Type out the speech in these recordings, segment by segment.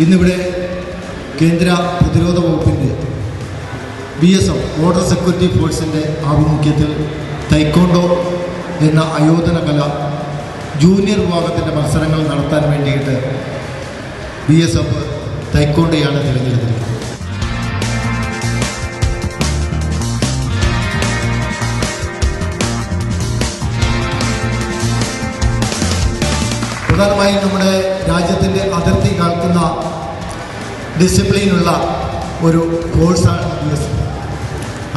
ഇന്നിവിടെ കേന്ദ്ര പ്രതിരോധ വകുപ്പിൻ്റെ BSF ബോർഡർ സെക്യൂരിറ്റി ഫോഴ്സിൻ്റെ ആഭിമുഖ്യത്തിൽ തൈക്കോണ്ടോ എന്ന അയോധന കല ജൂനിയർ വിഭാഗത്തിൻ്റെ മത്സരങ്ങൾ നടത്താൻ വേണ്ടിയിട്ട് BSF തൈക്കോണ്ടോയാണ് തിരഞ്ഞെടുത്തിരിക്കുന്നത്. പ്രധാനമായും നമ്മുടെ രാജ്യത്തിൻ്റെ അതിർത്തി കാക്കുന്ന ഡിസിപ്ലിനുള്ള ഒരു കോഴ്സാണ് BSF.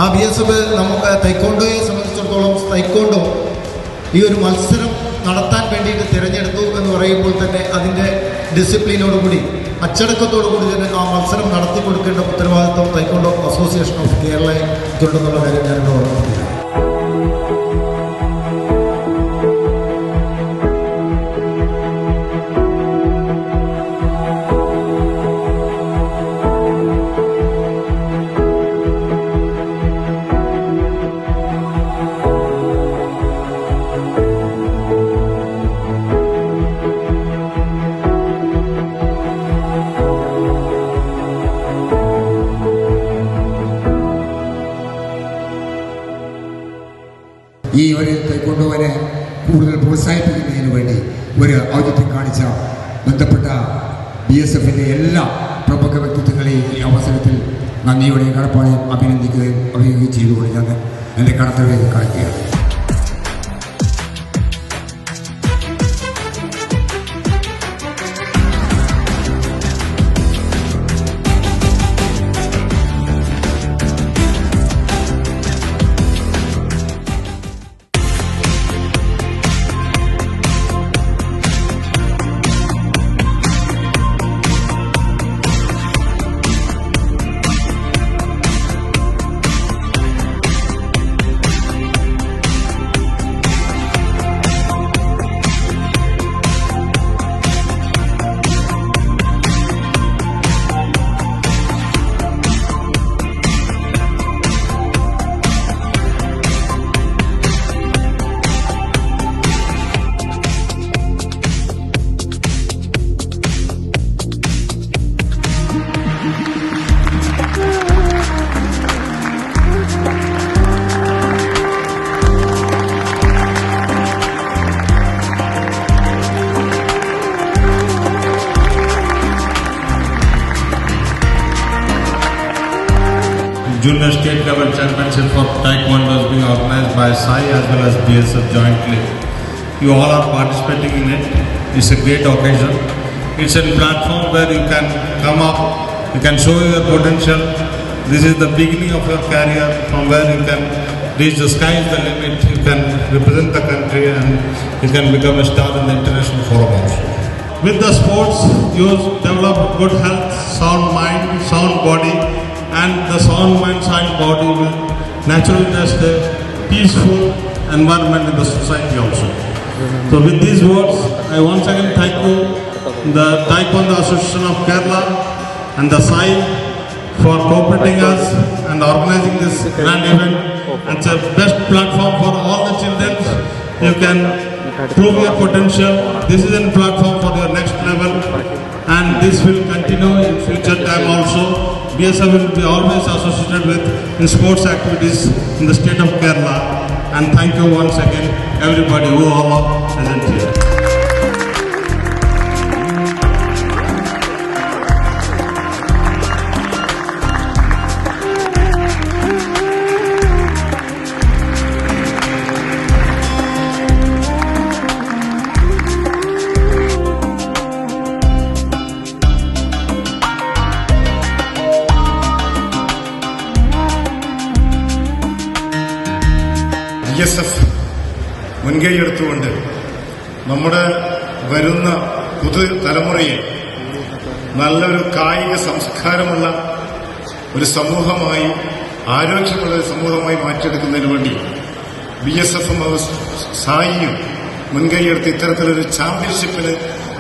ആ BSF നമുക്ക് തൈക്കോണ്ടോയെ സംബന്ധിച്ചിടത്തോളം തൈക്കോണ്ടോ ഈ ഒരു മത്സരം നടത്താൻ വേണ്ടിയിട്ട് തിരഞ്ഞെടുത്തു എന്ന് പറയുമ്പോൾ തന്നെ അതിൻ്റെ ഡിസിപ്ലിനോടുകൂടി അച്ചടക്കത്തോടുകൂടി തന്നെ ആ മത്സരം നടത്തി കൊടുക്കേണ്ട ഉത്തരവാദിത്വം തൈക്കോണ്ടോ അസോസിയേഷൻ ഓഫ് കേരളയ്ക്കുണ്ടെന്നുള്ള കാര്യം ഞാനിവിടെ ഓർമ്മിപ്പിക്കുന്നു. ഈ ഒരു തൈക്കോണ്ടോയെ കൂടുതൽ പ്രോത്സാഹിപ്പിക്കുന്നതിന് വേണ്ടി ഒരു ഔചിത്യം കാണിച്ച ബന്ധപ്പെട്ട BSFിൻ്റെ എല്ലാ പ്രമുഖ വ്യക്തിത്വങ്ങളെയും ഈ അവസരത്തിൽ നന്ദിയോടെയും കടപ്പാടെയും അഭിനന്ദിക്കുകയും ചെയ്തുകൊണ്ട് ഞാൻ എൻ്റെ കടത്തവരെ കാണിക്കുകയാണ്. Junior State Level Championship for Taekwondo is being organized by SAI as well as BSF jointly. You all are participating in it. It's a great occasion. It's a platform where you can come up, you can show your potential. This is the beginning of your career from where you can reach the sky is the limit. You can represent the country and you can become a star in the international forum also. With the sports, you develop good health, sound mind, sound body. And the sound mind, sound body will naturally nest a peaceful environment in the society also. So with these words, I once again thank you, the Taekwondo Association of Kerala and the SAI for cooperating us and organizing this grand event. It's a best platform for all the children. You can prove your potential. This is a platform for your next level, and this will continue in future time also. BSF will be always associated with in sports activities in the state of Kerala, and thank you once again everybody who all are present here. BSF മുൻകൈയെടുത്തുകൊണ്ട് നമ്മുടെ വരുന്ന പുതുതലമുറയെ നല്ലൊരു കായിക സംസ്കാരമുള്ള ഒരു സമൂഹമായി ആരോഗ്യമുള്ള ഒരു സമൂഹമായി മാറ്റിയെടുക്കുന്നതിന് വേണ്ടി BSFും സായിയും മുൻകൈയെടുത്ത് ഇത്തരത്തിലൊരു ചാമ്പ്യൻഷിപ്പിന്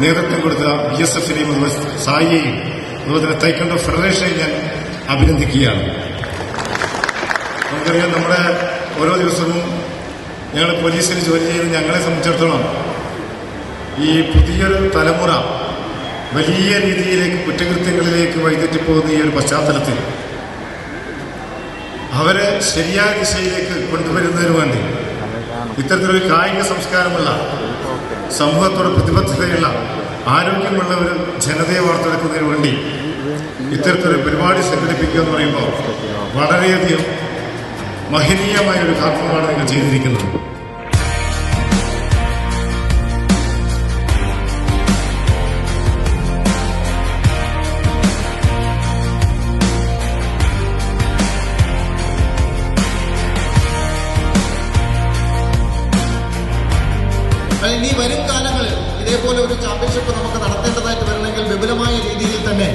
നേതൃത്വം കൊടുത്ത BSFിനെയും അതുപോലെ സായിയെയും അതുപോലെ തന്നെ തൈക്കോണ്ടോ ഫെഡറേഷനെ ഞാൻ അഭിനന്ദിക്കുകയാണ്. നമുക്കറിയാം, നമ്മുടെ ഓരോ ദിവസവും ഞങ്ങൾ പോലീസിൽ ജോലി ചെയ്യുന്ന ഞങ്ങളെ സംബന്ധിച്ചിടത്തോളം ഈ പുതിയൊരു തലമുറ വലിയ രീതിയിലേക്ക് കുറ്റകൃത്യം രീതിയിലേക്ക് വഴിതെറ്റിപ്പോകുന്ന ഈ ഒരു പശ്ചാത്തലത്തിൽ അവരെ ശരിയായ ദിശയിലേക്ക് കൊണ്ടുവരുന്നതിന് വേണ്ടി ഇത്തരത്തിലൊരു കായിക സംസ്കാരമുള്ള സമൂഹത്തോട് പ്രതിബദ്ധതയുള്ള ആരോഗ്യമുള്ള ഒരു ജനതയെ വാർത്തെടുക്കുന്നതിന് വേണ്ടി ഇത്തരത്തിലൊരു പരിപാടി സംഘടിപ്പിക്കുക എന്ന് പറയുമ്പോൾ വളരെയധികം മഹനീയമായ ഒരു കർമ്മമാണ് നിങ്ങൾ ചെയ്തിരിക്കുന്നത്. ഇനി വരും കാലങ്ങളിൽ ഇതേപോലെ ഒരു ചാമ്പ്യൻഷിപ്പ് നമുക്ക് നടത്തേണ്ടതായിട്ട് വരണമെങ്കിൽ വിപുലമായ രീതിയിൽ തന്നെ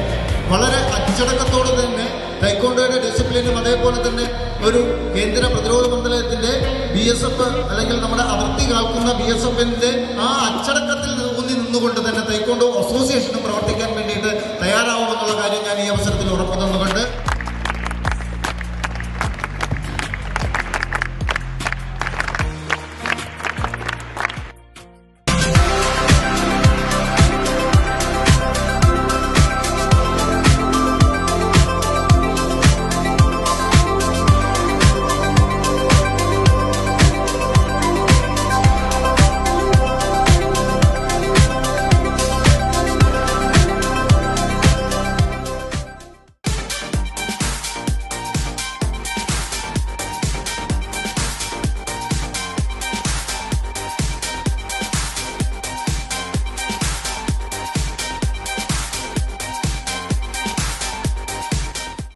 വളരെ അച്ചടക്കത്തോടെ തന്നെ തൈക്കോണ്ടോയുടെ ഡിസിപ്ലിനും അതേപോലെ തന്നെ ഒരു കേന്ദ്ര പ്രതിരോധ മന്ത്രാലയത്തിന്റെ BSF അല്ലെങ്കിൽ നമ്മുടെ അതിർത്തി കാൽക്കുന്ന BSFന്റെ ആ അച്ചടക്കത്തിൽ ഊന്നി നിന്നുകൊണ്ട് തന്നെ തൈക്കോണ്ടോ അസോസിയേഷനും പ്രവർത്തിക്കാൻ